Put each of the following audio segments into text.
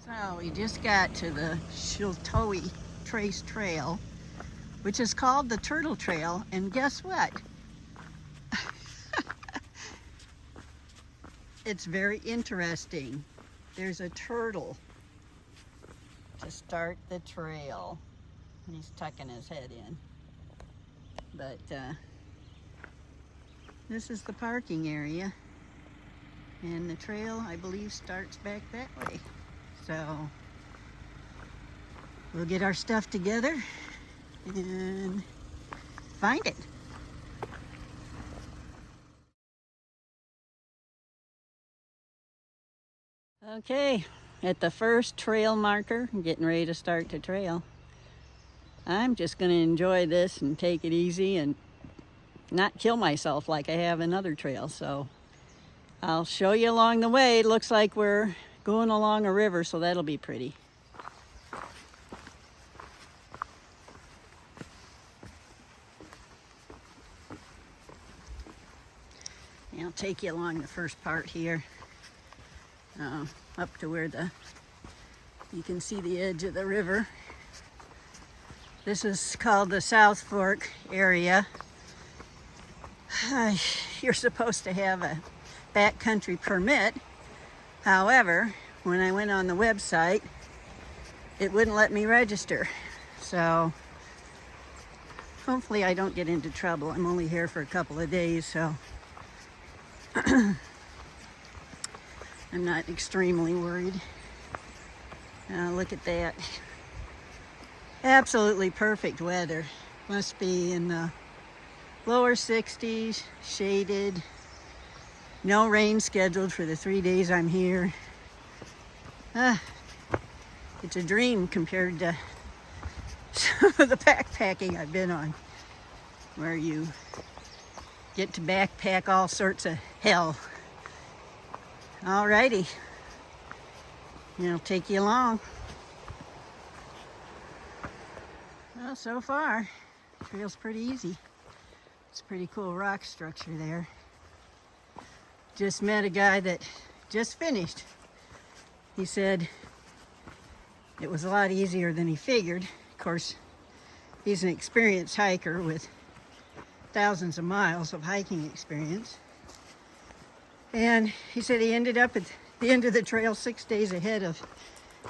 So we just got to the Sheltowee Trace Trail, which is called the Turtle Trail, and guess what? It's very interesting. There's a turtle to start the trail. He's tucking his head in. But this is the parking area, and the trail, I believe, starts back that way. So we'll get our stuff together and find it. Okay, at the first trail marker, I'm getting ready to start the trail. I'm just going to enjoy this and take it easy and not kill myself like I have in other trails. So I'll show you along the way. It looks like we're going along a river, so that'll be pretty. I'll take you along the first part here, up to where you can see the edge of the river. This is called the South Fork area. You're supposed to have a backcountry permit. However, when I went on the website, it wouldn't let me register. So hopefully I don't get into trouble. I'm only here for a couple of days, so I'm not extremely worried. Look at that. Absolutely perfect weather. Must be in the lower 60s, shaded. No rain scheduled for the 3 days I'm here. It's a dream compared to some of the backpacking I've been on, where you get to backpack all sorts of hell. Alrighty, I'll take you along. Well, so far, the trail's pretty easy. It's a pretty cool rock structure there. Just met a guy that just finished. He said it was a lot easier than he figured. Of course, he's an experienced hiker with thousands of miles of hiking experience. And he said he ended up at the end of the trail 6 days ahead of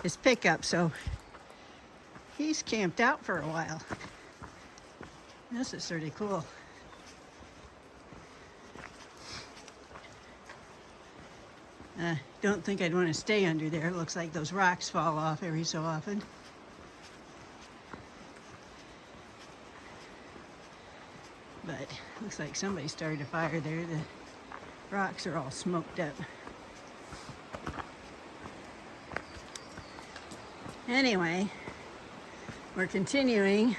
his pickup, so he's camped out for a while. This is pretty cool. Don't think I'd want to stay under there. It looks like those rocks fall off every so often. But looks like somebody started a fire there. The rocks are all smoked up. Anyway, we're continuing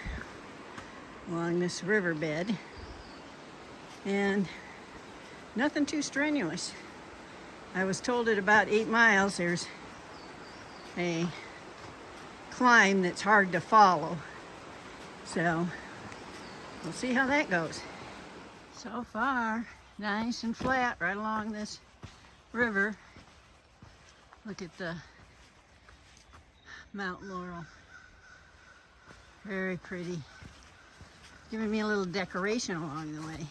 along this riverbed, and nothing too strenuous. I was told at about 8 miles there's a climb that's hard to follow. So we'll see how that goes. So far, nice and flat right along this river. Look at the Mount Laurel. Very pretty. Giving me a little decoration along the way.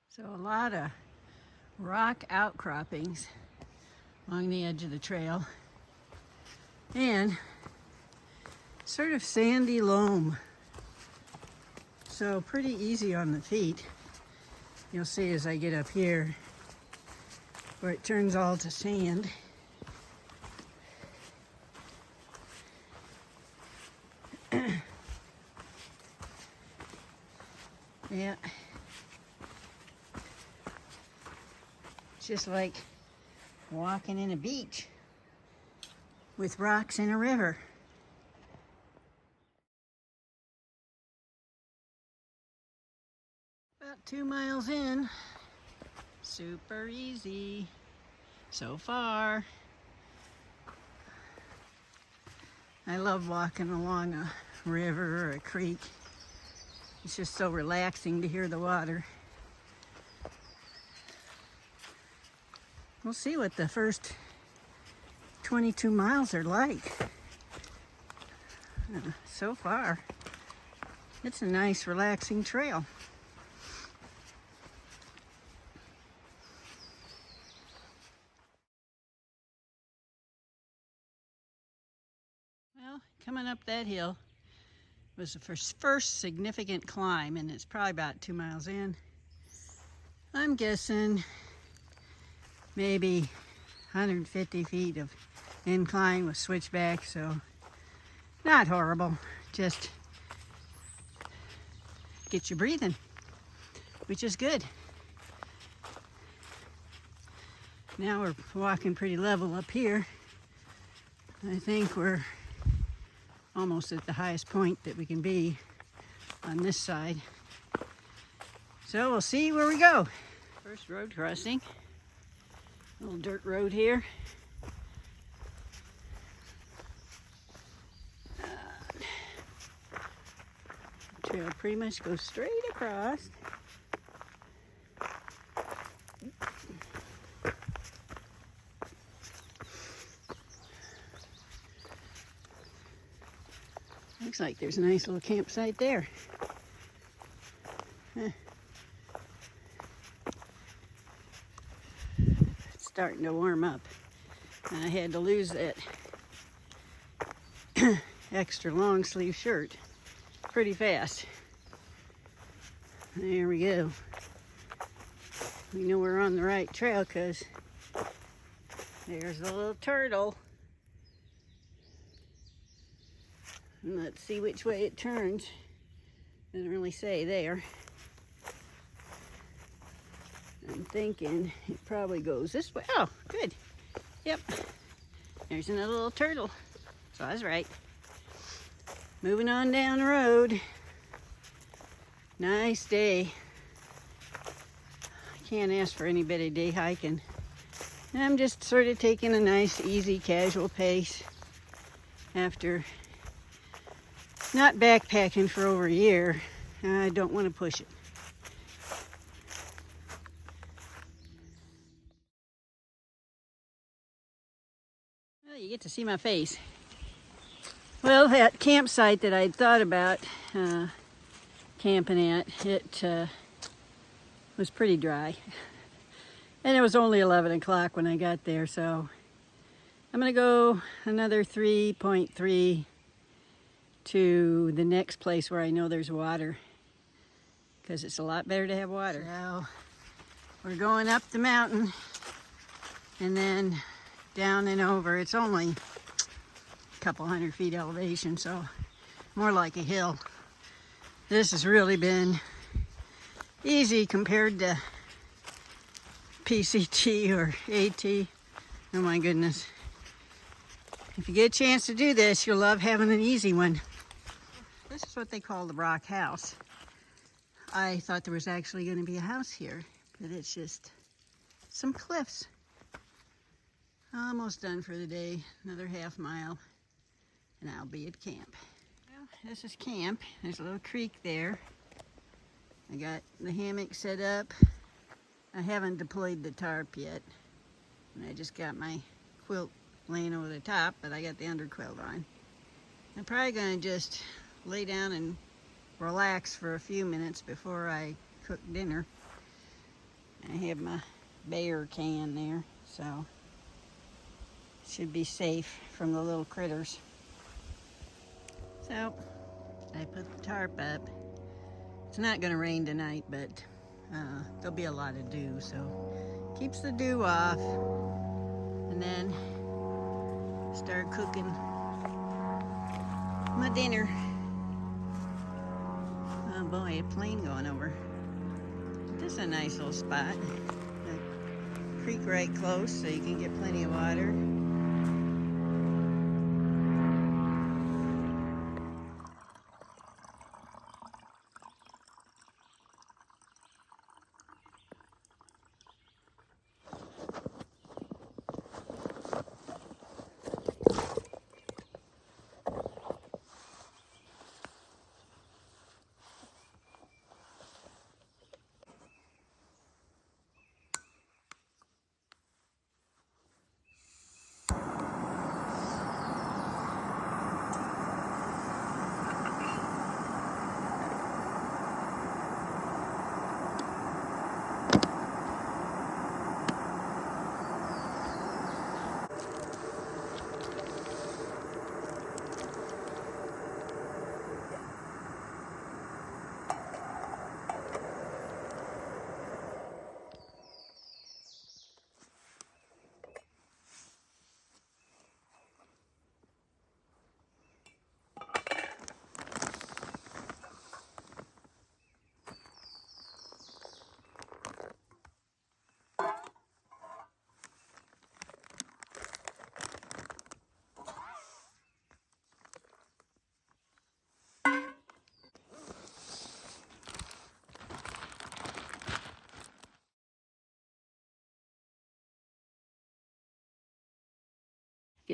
So a lot of rock outcroppings along the edge of the trail, and sort of sandy loam. So pretty easy on the feet. You'll see as I get up here where it turns all to sand. Yeah. Just like walking in a beach with rocks in a river. About 2 miles in. Super easy so far. I love walking along a river or a creek. It's just so relaxing to hear the water. We'll see what the first 22 miles are like. So far, it's a nice relaxing trail. Well, coming up that hill was the first significant climb, and it's probably about 2 miles in. I'm guessing maybe 150 feet of incline with switchback, so not horrible. Just get you breathing, which is good. Now we're walking pretty level up here. I think we're almost at the highest point that we can be on this side. So we'll see where we go. First road crossing. Little dirt road here. Trail pretty much goes straight across. Looks like there's a nice little campsite there. It's starting to warm up. And I had to lose that extra long sleeve shirt pretty fast. There we go. We know we're on the right trail because there's a little turtle. And let's see which way it turns. Doesn't really say there. I'm thinking it probably goes this way. Oh, good. Yep. There's another little turtle. So I was right. Moving on down the road. Nice day. I can't ask for any better day hiking. And I'm just sort of taking a nice, easy, casual pace after not backpacking for over a year. I don't want to push it. Well, you get to see my face. Well, that campsite that I'd thought about camping at, it was pretty dry. And it was only 11 o'clock when I got there, so I'm going to go another 3.3 to the next place where I know there's water, because it's a lot better to have water. So we're going up the mountain and then down and over. It's only a couple 100 feet elevation, so more like a hill. This has really been easy compared to PCT or AT. Oh my goodness. If you get a chance to do this, you'll love having an easy one. This is what they call the rock house. I thought there was actually going to be a house here, but it's just some cliffs. Almost done for the day. Another half mile, and I'll be at camp. Well, this is camp. There's a little creek there. I got the hammock set up. I haven't deployed the tarp yet. And I just got my quilt laying over the top, but I got the underquilt on. I'm probably going to just lay down and relax for a few minutes before I cook dinner. I have my bear can there, so it should be safe from the little critters. So I put the tarp up. It's not going to rain tonight, but there'll be a lot of dew, so keeps the dew off. And then start cooking my dinner. Oh boy, a plane going over. This is a nice little spot. A creek right close, so you can get plenty of water.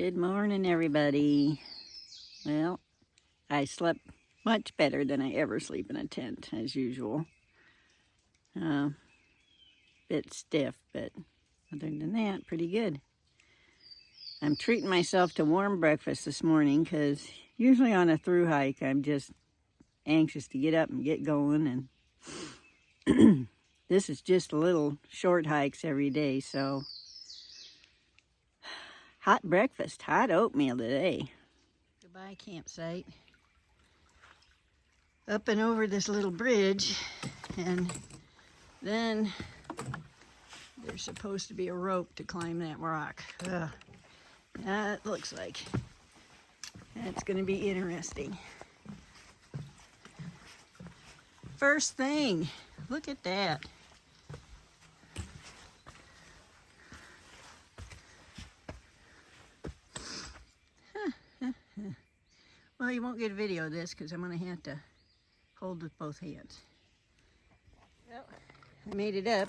Good morning, everybody. Well, I slept much better than I ever sleep in a tent, as usual. Bit stiff, but other than that, pretty good. I'm treating myself to warm breakfast this morning because usually on a through hike, I'm just anxious to get up and get going. And this is just little short hikes every day, so hot breakfast, hot oatmeal today. Goodbye campsite. Up and over this little bridge, and then there's supposed to be a rope to climb that rock. That looks like that's going to be interesting. First thing, look at that. Well, you won't get a video of this because I'm going to have to hold with both hands. Well, I made it up.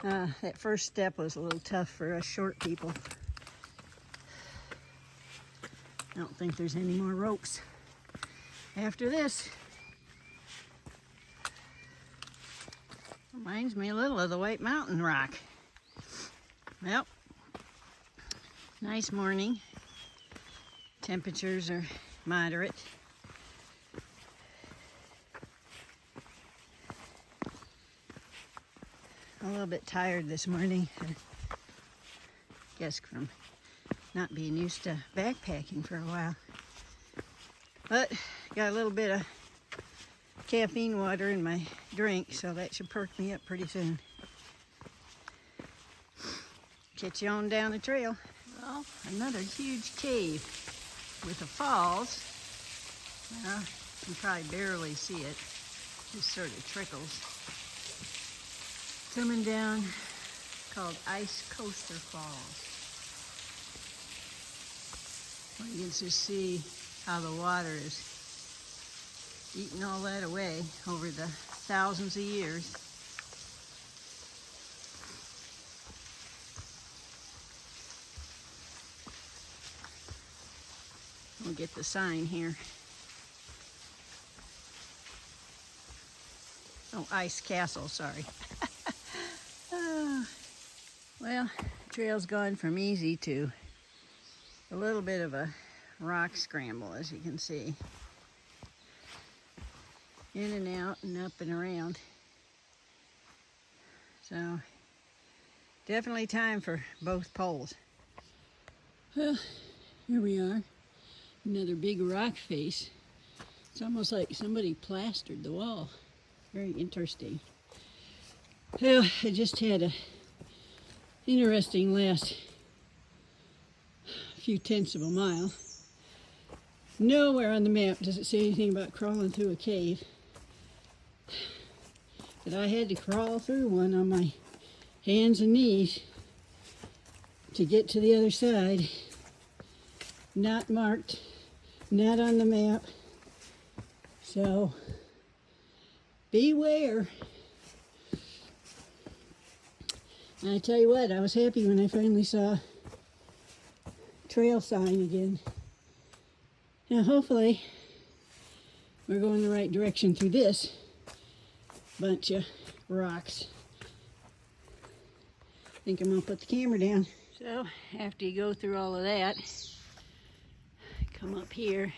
That first step was a little tough for us short people. I don't think there's any more ropes after this. Reminds me a little of the White Mountain Rock. Well, nice morning. Temperatures are moderate. A little bit tired this morning. I guess from not being used to backpacking for a while. But got a little bit of caffeine water in my drink, so that should perk me up pretty soon. Catch you on down the trail. Well, another huge cave with the falls. Well, you can probably barely see it. Just sort of trickles. Coming down, called Ice Coaster Falls. Well, you can just see how the water is eating all that away over the thousands of years. We'll get the sign here. Oh, Ice Castle, sorry. Well, the trail's gone from easy to a little bit of a rock scramble, as you can see. In and out and up and around. So, definitely time for both poles. Well, here we are. Another big rock face. It's almost like somebody plastered the wall. Very interesting. Well, I just had a interesting last few tenths of a mile. Nowhere on the map does it say anything about crawling through a cave. But I had to crawl through one on my hands and knees to get to the other side. Not marked, not on the map. So, beware. And I tell you what, I was happy when I finally saw trail sign again. Now hopefully we're going the right direction through this bunch of rocks. I think I'm gonna put the camera down. So after you go through all of that, come up here.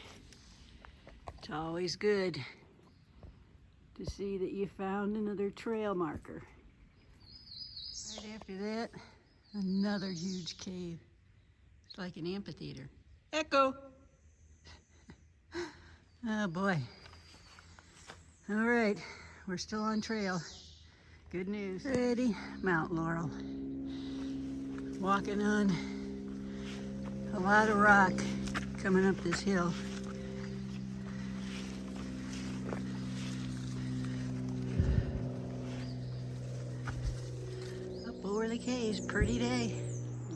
It's always good to see that you found another trail marker. Right after that, another huge cave. It's like an amphitheater. Echo! Oh boy. All right, we're still on trail. Good news. Ready, Mount Laurel. Walking on a lot of rock coming up this hill. Up over the caves, pretty day.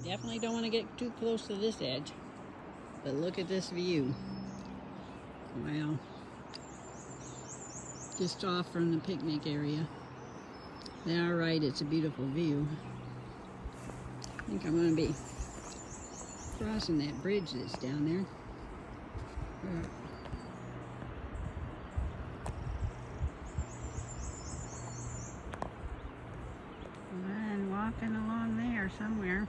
Definitely don't want to get too close to this edge, but look at this view. Wow. Just off from the picnic area. They are right, it's a beautiful view. I think I'm going to be Crossing that bridge that's down there. And walking along there somewhere.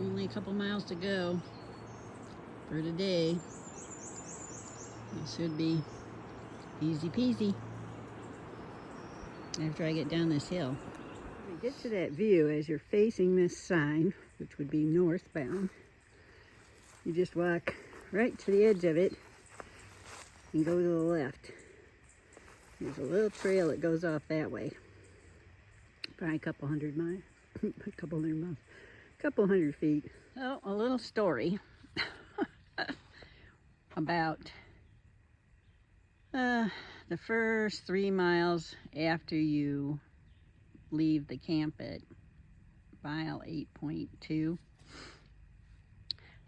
Only a couple miles to go for today. It should be easy peasy after I get down this hill. When you get to that view, as you're facing this sign, which would be northbound, you just walk right to the edge of it and go to the left. There's a little trail that goes off that way. Probably a couple hundred miles. A couple hundred feet. Oh, a little story about the first 3 miles after you leave the camp at mile 8.2. You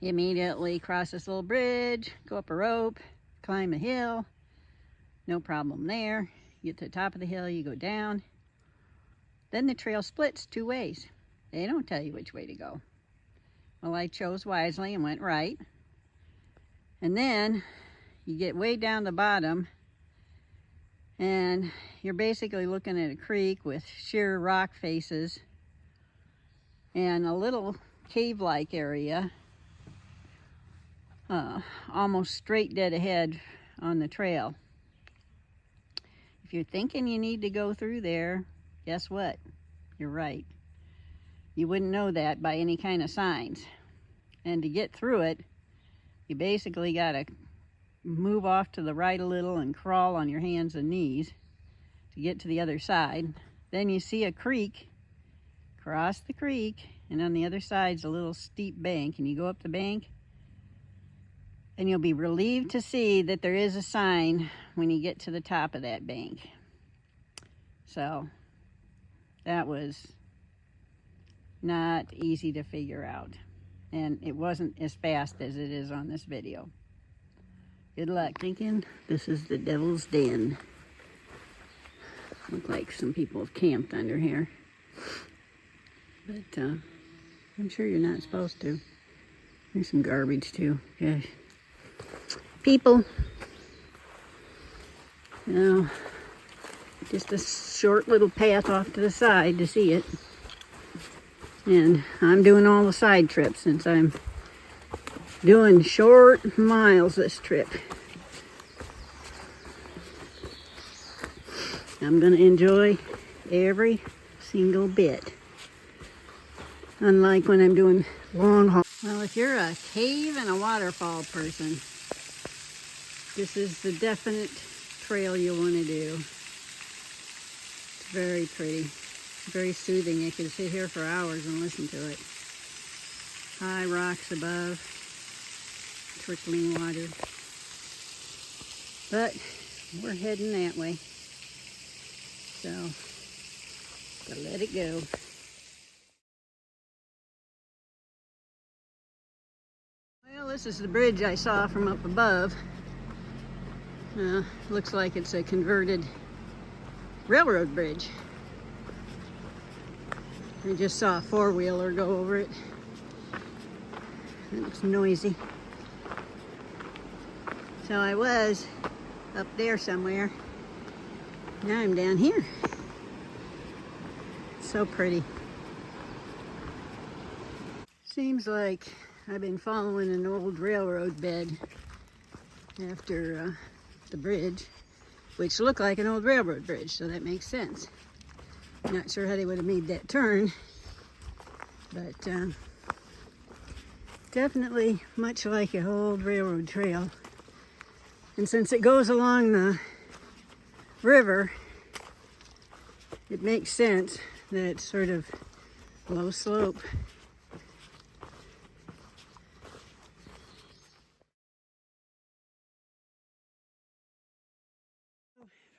immediately cross this little bridge, go up a rope, climb a hill, no problem there. You get to the top of the hill, you go down. Then the trail splits 2 ways. They don't tell you which way to go. Well, I chose wisely and went right. And then you get way down the bottom and you're basically looking at a creek with sheer rock faces and a little cave-like area almost straight dead ahead on the trail. If you're thinking you need to go through there, guess what? You're right. You wouldn't know that by any kind of signs. And to get through it, you basically got to move off to the right a little and crawl on your hands and knees to get to the other side. Then you see a creek, cross the creek, and on the other side's a little steep bank, and you go up the bank, and you'll be relieved to see that there is a sign when you get to the top of that bank. So that was not easy to figure out, and it wasn't as fast as it is on this video. Good luck. Thinking this is the Devil's Den. Look like some people have camped under here, but I'm sure you're not supposed to. There's some garbage too. Gosh. People. Now, just a short little path off to the side to see it. And I'm doing all the side trips since I'm doing short miles this trip. I'm going to enjoy every single bit. Unlike when I'm doing long haul. Well, if you're a cave and a waterfall person, this is the definite trail you want to do. It's very pretty. Very soothing. You could sit here for hours and listen to it. High rocks above, trickling water. But we're heading that way. So, gotta let it go. Well, this is the bridge I saw from up above. Looks like it's a converted railroad bridge. I just saw a four-wheeler go over it. And it's noisy. So I was up there somewhere. Now I'm down here. It's so pretty. Seems like I've been following an old railroad bed after the bridge, which looked like an old railroad bridge, so that makes sense. Not sure how they would have made that turn, but definitely much like an old railroad trail. And since it goes along the river, it makes sense that it's sort of low slope.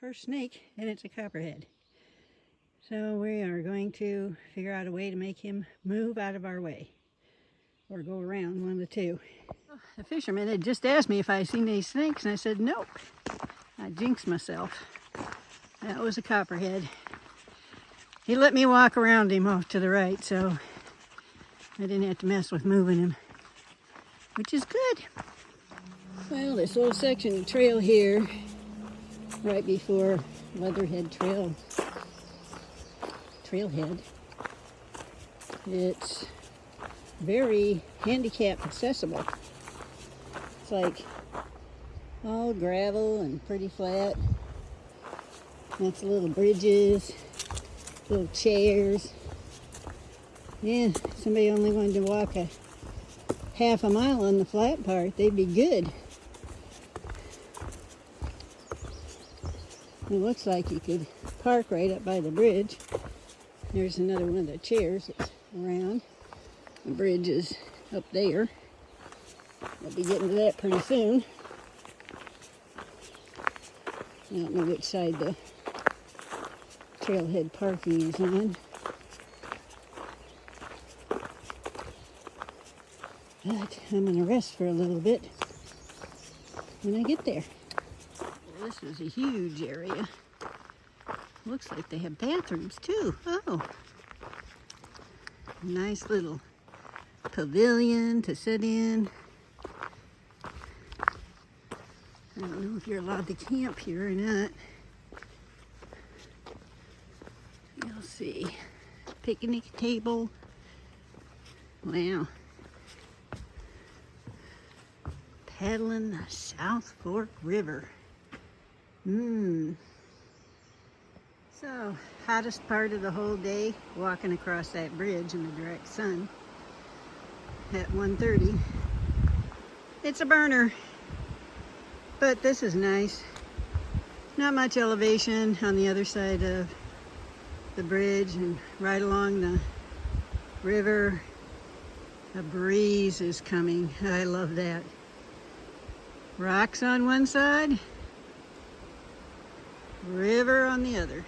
First snake, and it's a copperhead. So we are going to figure out a way to make him move out of our way, or go around, one of the two. The fisherman had just asked me if I seen any snakes, and I said nope. I jinxed myself. That was a copperhead. He let me walk around him off to the right, so I didn't have to mess with moving him, which is good. Well, this little section of trail here, right before Leatherhead Trailhead, it's very handicap accessible. It's like all gravel and pretty flat. Lots of little bridges, little chairs. Yeah, if somebody only wanted to walk a half a mile on the flat part, they'd be good. It looks like you could park right up by the bridge. There's another one of the chairs that's around. The bridge is up there. We'll be getting to that pretty soon. I don't know which side the trailhead parking is on. But I'm going to rest for a little bit when I get there. Well, this is a huge area. Looks like they have bathrooms too. Oh, nice little pavilion to sit in. I don't know if you're allowed to camp here or not. You'll see. Picnic table. Wow. Paddling the South Fork River. So, hottest part of the whole day, walking across that bridge in the direct sun at 1:30. It's a burner, but this is nice. Not much elevation on the other side of the bridge and right along the river. A breeze is coming. I love that. Rocks on one side, river on the other.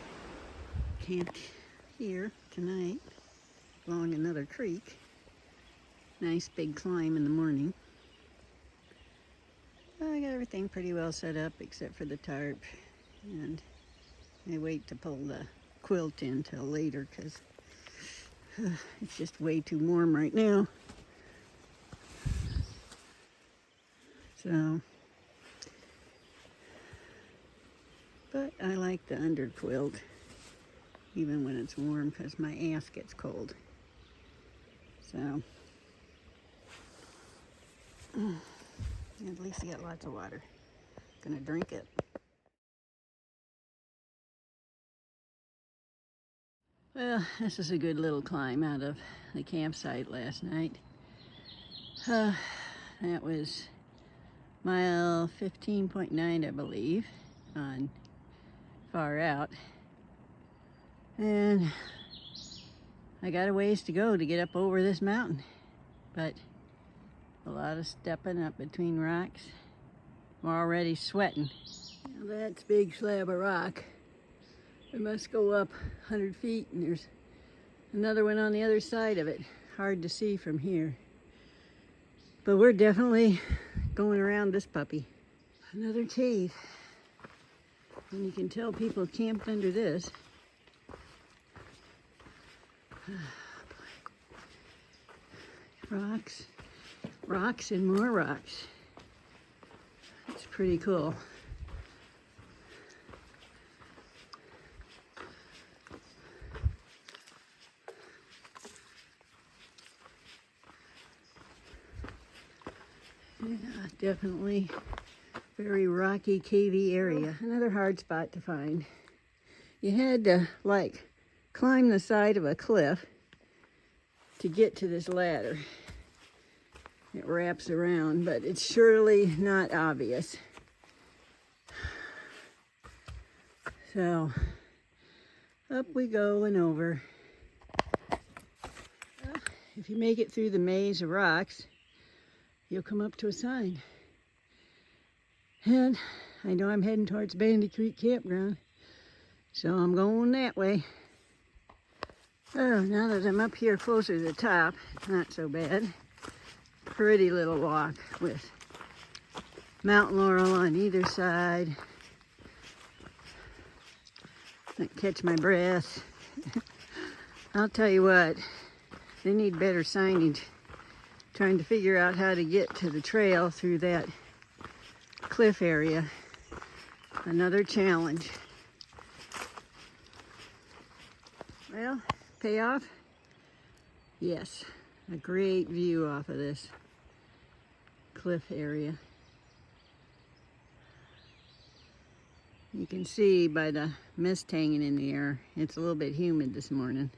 Camped here tonight along another creek. Nice big climb in the morning. I got everything pretty well set up except for the tarp, and I wait to pull the quilt in till later because it's just way too warm right now. So, but I like the under quilt even when it's warm because my ass gets cold. So, at least you got lots of water. Gonna drink it. Well, this is a good little climb out of the campsite last night. That was mile 15.9, I believe, on far out. And I got a ways to go to get up over this mountain, but a lot of stepping up between rocks. I'm already sweating. Now that's a big slab of rock. It must go up 100 feet, and there's another one on the other side of it. Hard to see from here. But we're definitely going around this puppy. Another cave. And you can tell people camped under this. Rocks, rocks and more rocks. It's pretty cool. Yeah, definitely very rocky, cavey area. Another hard spot to find. You had to like climb the side of a cliff to get to this ladder. It wraps around, but it's surely not obvious. So up we go and over. Well, if you make it through the maze of rocks, you'll come up to a sign. And I know I'm heading towards Bandy Creek Campground, so I'm going that way. Oh, now that I'm up here closer to the top, it's not so bad. Pretty little walk with mountain laurel on either side. I catch my breath. I'll tell you what, they need better signage. Trying to figure out how to get to the trail through that cliff area. Another challenge. Well, payoff? Yes, a great view off of this cliff area. You can see by the mist hanging in the air, it's a little bit humid this morning.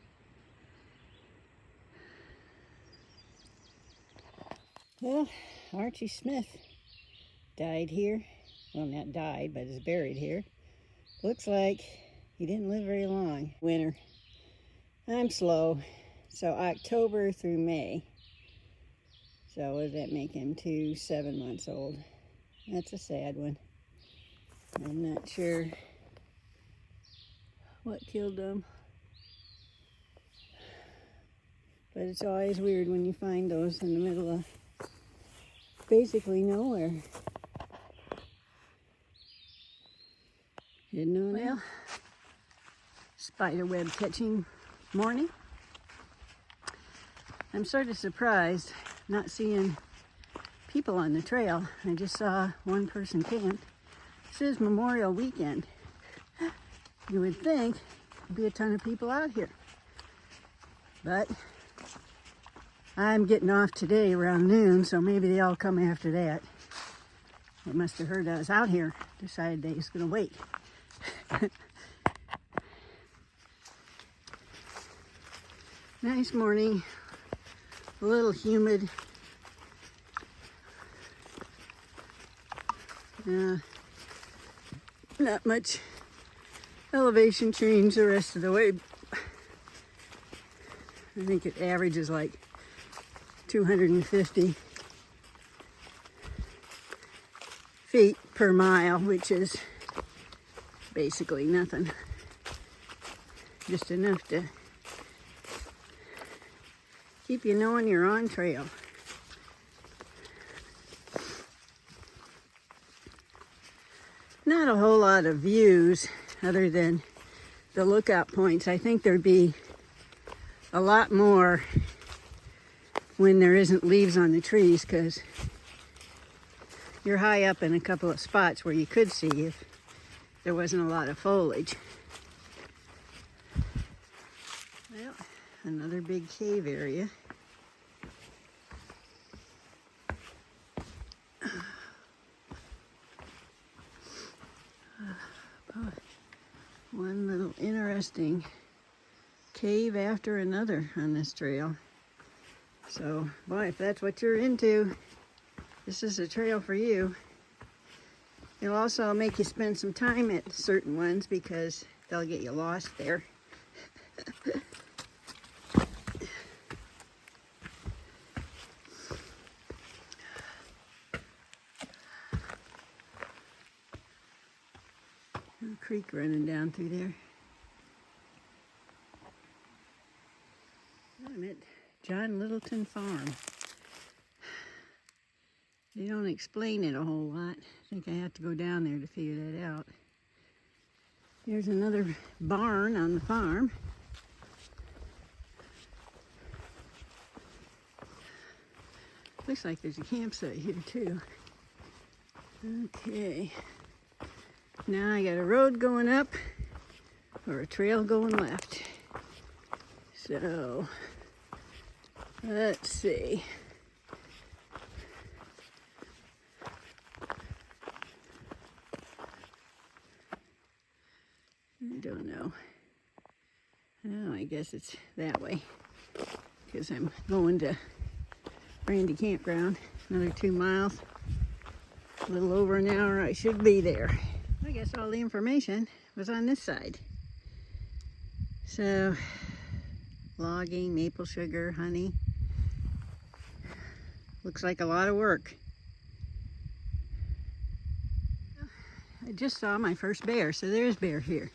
Well, Archie Smith died here. Well, not died, but is buried here. Looks like he didn't live very long. Winter. I'm slow. So October through May. So what does that make him? 7 months old. That's a sad one. I'm not sure what killed him. But it's always weird when you find those in the middle of basically nowhere. Heading on out. Spiderweb catching morning. I'm sort of surprised not seeing people on the trail. I just saw one person camped. This is Memorial Weekend. You would think there'd be a ton of people out here. But I'm getting off today around noon, so maybe they all come after that. They must have heard I was out here, decided they was gonna wait. Nice morning, a little humid. Not much elevation change the rest of the way. I think it averages like 250 feet per mile, which is basically nothing. Just enough to keep you knowing you're on trail. Not a whole lot of views other than the lookout points. I think there'd be a lot more when there isn't leaves on the trees, because you're high up in a couple of spots where you could see if there wasn't a lot of foliage. Well, another big cave area. One little interesting cave after another on this trail. So, boy, if that's what you're into, this is a trail for you. It'll also make you spend some time at certain ones because they'll get you lost there. A creek running down through there. I'm at John Littleton Farm. They don't explain it a whole lot. I think I have to go down there to figure that out. There's another barn on the farm. Looks like there's a campsite here too. Okay. Now I got a road going up or a trail going left. So, let's see. I don't know. Oh, I guess it's that way because I'm going to Brandy Campground. Another 2 miles. A little over an hour I should be there. I guess all the information was on this side. So, logging, maple sugar, honey. Looks like a lot of work. I just saw my first bear, so there's bear here.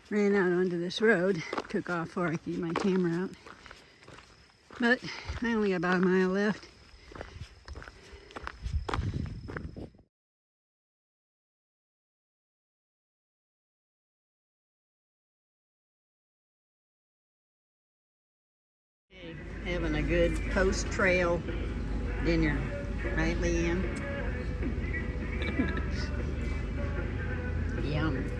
Ran out onto this road, took off before I could get my camera out. But I only got about a mile left. Having a good post-trail dinner, right, Leanne? Yum.